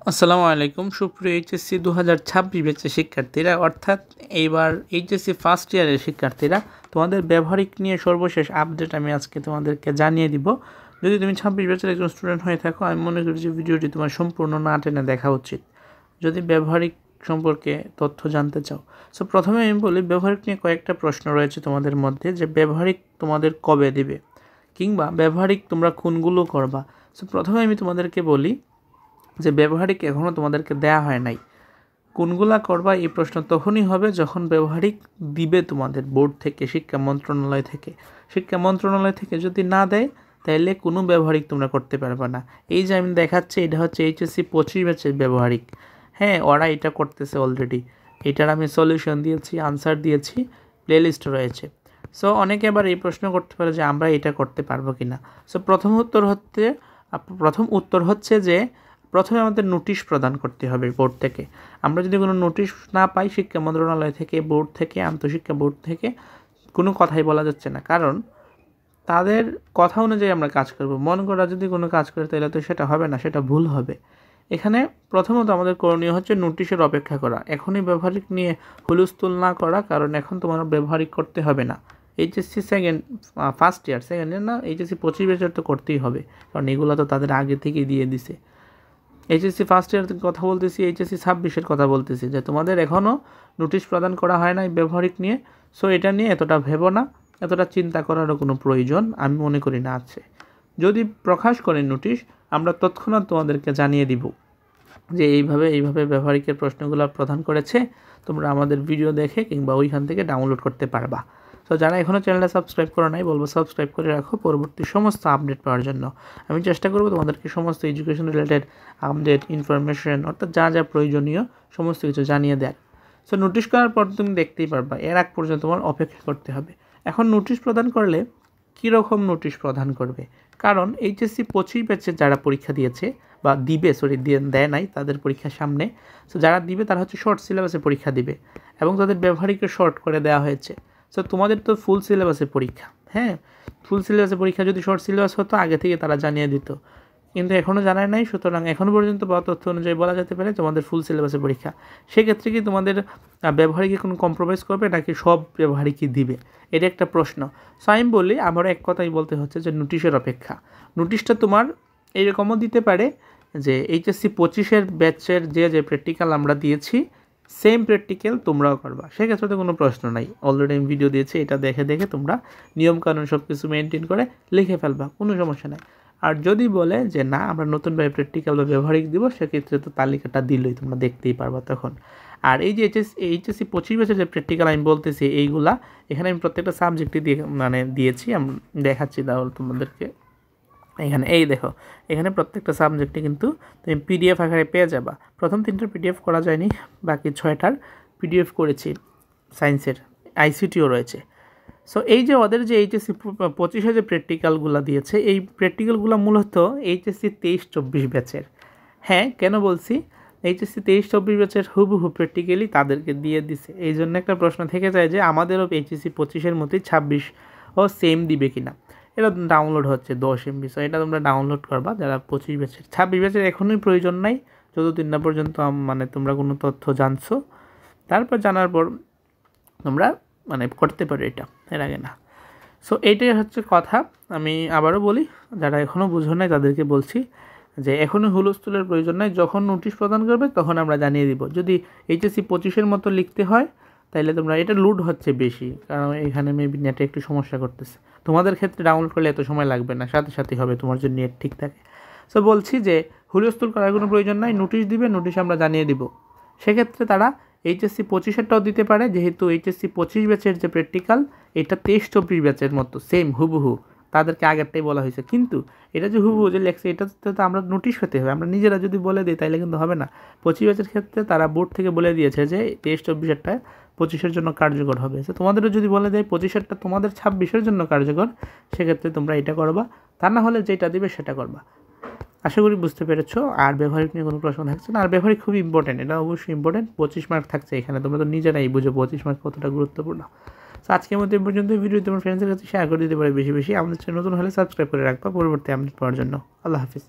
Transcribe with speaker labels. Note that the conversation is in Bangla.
Speaker 1: আসসালামু আলাইকুম সুপ্রিয় এইচএসসি 2026 ব্যাচের শিক্ষার্থীরা, অর্থাৎ এইবার এইচএসসি ফার্স্ট ইয়ারের শিক্ষার্থীরা, তোমাদের ব্যবহারিক নিয়ে সর্বশেষ আপডেট আমি আজকে তোমাদেরকে জানিয়ে দিব। যদি তুমি 26 ব্যাচের একজন স্টুডেন্ট হয়ে থাকো, আমি মনে করি যে ভিডিওটি তোমার সম্পূর্ণ না টেনে দেখা উচিত যদি ব্যবহারিক সম্পর্কে তথ্য জানতে চাও। সো প্রথমে আমি বলি, ব্যবহারিক নিয়ে কয়েকটা প্রশ্ন রয়েছে তোমাদের মধ্যে, যে ব্যবহারিক তোমাদের কবে দিবে কিংবা ব্যবহারিক তোমরা কোনগুলো করবা। সো প্রথমে আমি তোমাদেরকে বলি যে ব্যবহারিক এখনও তোমাদেরকে দেয়া হয় নাই। কোনগুলা করবা এই প্রশ্ন তখনই হবে যখন ব্যবহারিক দিবে তোমাদের বোর্ড থেকে, শিক্ষা মন্ত্রণালয় থেকে যদি না দেয় তাহলে কোনো ব্যবহারিক তোমরা করতে পারবে না। এই যে আমি দেখাচ্ছি, এটা হচ্ছে এইচএসসি 25 ব্যাচের ব্যবহারিক। হ্যাঁ, ওরা এটা করতেছে অলরেডি। এটার আমি সলিউশন দিয়েছি, আনসার দিয়েছি, প্লেলিস্ট রয়েছে। সো অনেকে আবার এই প্রশ্ন করতে পারে যে আমরা এটা করতে পারবো কি না। সো প্রথম উত্তর হচ্ছে যে প্রথমে আমাদের নোটিশ প্রদান করতে হবে বোর্ড থেকে। আমরা যদি কোনো নোটিশ না পাই শিক্ষা মন্ত্রণালয় থেকে, বোর্ড থেকে, আন্তঃশিক্ষা বোর্ড থেকে, কোনো কথাই বলা যাচ্ছে না, কারণ তাদের কথা অনুযায়ী আমরা কাজ করব। মন করা যদি কোনো কাজ করে তাহলে তো সেটা হবে না, সেটা ভুল হবে। এখানে প্রথমত আমাদের করণীয় হচ্ছে নোটিশের অপেক্ষা করা, এখনই ব্যবহারিক নিয়ে হুলস্থুল না করা, কারণ এখন তোমার ব্যবহারিক করতে হবে না। এইচএসসি ফার্স্ট ইয়ার না, এইচএসসি 25 ব্যাচের তো করতেই হবে, কারণ এগুলো তো তাদের আগে থেকেই দিয়ে দিছে। এইচএসসি ফার্স্ট ইয়ার কথা বলতেছি, এইচএসসি 26-এর কথা বলতেছি, যে তোমাদের এখনও নোটিশ প্রদান করা হয় না এই ব্যবহারিক নিয়ে। সো এটা নিয়ে এতটা ভেবো না, এতটা চিন্তা করারও কোনো প্রয়োজন আমি মনে করি না আছে। যদি প্রকাশ করেন নোটিশ, আমরা তৎক্ষণাৎ তোমাদেরকে জানিয়ে দিব যে এইভাবে ব্যবহারিকের প্রশ্নগুলো প্রদান করেছে, তোমরা আমাদের ভিডিও দেখে কিংবা ওইখান থেকে ডাউনলোড করতে পারবা। তো যারা এখনও চ্যানেলটা সাবস্ক্রাইব করো নাই, বলবো সাবস্ক্রাইব করে রাখো পরবর্তী সমস্ত আপডেট পাওয়ার জন্য। আমি চেষ্টা করবো তোমাদেরকে সমস্ত এডুকেশন রিলেটেড আপডেট, ইনফরমেশন, অর্থাৎ যা যা প্রয়োজনীয় সমস্ত কিছু জানিয়ে দেয়। সো নোটিশ করার পর তুমি দেখতেই পারবা, এর আগ পর্যন্ত তোমার অপেক্ষা করতে হবে। এখন নোটিশ প্রদান করলে কীরকম নোটিশ প্রদান করবে, কারণ এইচএসসি 25 ব্যাচে যারা পরীক্ষা দিয়েছে বা দিবে, দেয় নাই, তাদের পরীক্ষার সামনে। সো যারা দিবে তারা হচ্ছে শর্ট সিলেবাসে পরীক্ষা দিবে এবং তাদের ব্যবহারিককে শর্ট করে দেওয়া হয়েছে। সো তোমাদের তো ফুল সিলেবাসে পরীক্ষা। হ্যাঁ, ফুল সিলেবাসে পরীক্ষা যদি শর্ট সিলেবাস হতো আগে থেকে তারা জানিয়ে দিত, কিন্তু এখনও জানায় নাই। সুতরাং এখনও পর্যন্ত পাওয়া তথ্য অনুযায়ী বলা যেতে পারে তোমাদের ফুল সিলেবাসে পরীক্ষা। সেক্ষেত্রে কি তোমাদের ব্যবহারিকে কোনো কম্প্রোমাইজ করবে নাকি সব ব্যবহারিকই দিবে, এটা একটা প্রশ্ন। সো আমি বলি, আমারও এক কথাই বলতে হচ্ছে যে নোটিশের অপেক্ষা। নোটিশটা তোমার এইরকমও দিতে পারে যে এইচএসসি 25-এর ব্যাচের যে প্র্যাকটিক্যাল আমরা দিয়েছি সেম প্র্যাকটিক্যাল তোমরাও করবা, সেক্ষেত্রে তো কোনো প্রশ্ন নাই। অলরেডি আমি ভিডিও দিয়েছি, এটা দেখে তোমরা নিয়মকানুন সব কিছু মেনটেন করে লিখে ফেলবা, কোনো সমস্যা নাই। আর যদি বলে যে না আমরা নতুনভাবে প্র্যাকটিক্যাল বা ব্যবহারিক দিব, সেক্ষেত্রে তো তালিকাটা দিলই, তোমরা দেখতেই পারবা তখন। আর এই যে এইচএসসি 25 ব্যাচের যে প্র্যাকটিক্যাল আমি বলতেছি, এইগুলা এখানে আমি প্রত্যেকটা সাবজেক্টই দিয়েছি। আমি দেখাচ্ছি তাহলে তোমাদেরকে। এখানে এই দেখো, এখানে প্রত্যেকটা সাবজেক্টে কিন্তু তুমি পিডিএফ আকারে পেয়ে যাবা। প্রথম 3টার পিডিএফ করা যায়নি, বাকি 6টার পিডিএফ করেছি। সায়েন্সের আইসিটিও রয়েছে। সো এই যে ওদের যে এইচএসসি 25-এ যে প্র্যাকটিক্যালগুলো দিয়েছে, এই প্র্যাকটিক্যালগুলো মূলত এইচএসসি 23-24 ব্যাচের। হ্যাঁ, কেন বলছি, এইচএসসি 23-24 ব্যাচের হুবহু প্র্যাকটিক্যালি তাদেরকে দিয়ে দিছে। এই জন্য একটা প্রশ্ন থেকে যায় যে আমাদেরও এইচএসসি 25-এর মতোই 26ও সেম দিবে কিনা। এটা ডাউনলোড হচ্ছে 10 MB। সো এটা তোমরা ডাউনলোড করবা যারা 25 ব্যাচের। 26 ব্যাচের এখনই প্রয়োজন নাই, যতদিন না পর্যন্ত তোমরা কোনো তথ্য জানছো। তারপর জানার পর তোমরা করতে পারো, এটা এর আগে না। সো এইটাই হচ্ছে কথা। আমি আবারও বলি, যারা এখনও বুঝো নাই তাদেরকে বলছি যে এখনও হুলস্থুলের প্রয়োজন নাই, যখন নোটিশ প্রদান করবে তখন আমরা জানিয়ে দিব। যদি এইচএসসি 25-এর মতো লিখতে হয় তাইলে তোমরা, এটা লোড হচ্ছে বেশি, কারণ এখানে মেবি নেটে একটু সমস্যা করতেছে। তোমাদের ক্ষেত্রে ডাউনলোড করলে এত সময় লাগবে না, সাথে সাথে হবে, তোমার যদি নেট ঠিক থাকে। সো বলছি যে হুলস্থুল করার কোনো প্রয়োজন নাই, নোটিশ দিবে, নোটিশ আমরা জানিয়ে দিব। সেক্ষেত্রে তারা এইচএসসি 25-এরটাও দিতে পারে, যেহেতু এইচএসসি 25 ব্যাচের যে প্র্যাকটিক্যাল এটা 23-24 ব্যাচের মতো সেম হুবহু, তাদেরকে আগেরটাই বলা হয়েছে। কিন্তু এটা যে হুবহু যে লেখছে, এটাতে তো আমরা নোটিশ পেতে হবে। আমরা নিজেরা যদি বলে দিই তাইলে কিন্তু হবে না। 25 ব্যাচের ক্ষেত্রে তারা বোর্ড থেকে বলে দিয়েছে যে 23-24-এরটা 25-এর জন্য কার্যকর হবে। তো তোমাদেরও যদি বলে দেয় 25-এরটা তোমাদের 26-এর জন্য কার্যকর, সেক্ষেত্রে তোমরা এটা করবা। তা না হলে যেটা দিবে সেটা করবা। আশা করি বুঝতে পেরেছো। আর ব্যবহারিক নিয়ে কোনো প্রশ্ন থাকছে না। আর ব্যবহারিক খুবই ইম্পর্টেন্ট, এটা অবশ্যই ইম্পর্টেন্ট। 25 মার্ক থাকছে এখানে, তোমরা তো নিজেরাই বুঝো 25 মার্ক কতটা গুরুত্বপূর্ণ। তো আজকের মধ্যে পর্যন্ত ভিডিও তোমার ফ্রেন্ডসের কাছে শেয়ার করে দিতে পারে বেশি বেশি। আমাদের চ্যানেল নতুন হলে সাবস্ক্রাইব করে রাখবা পরবর্তী আপডেট পাওয়ার জন্য। আল্লাহ হাফিজ।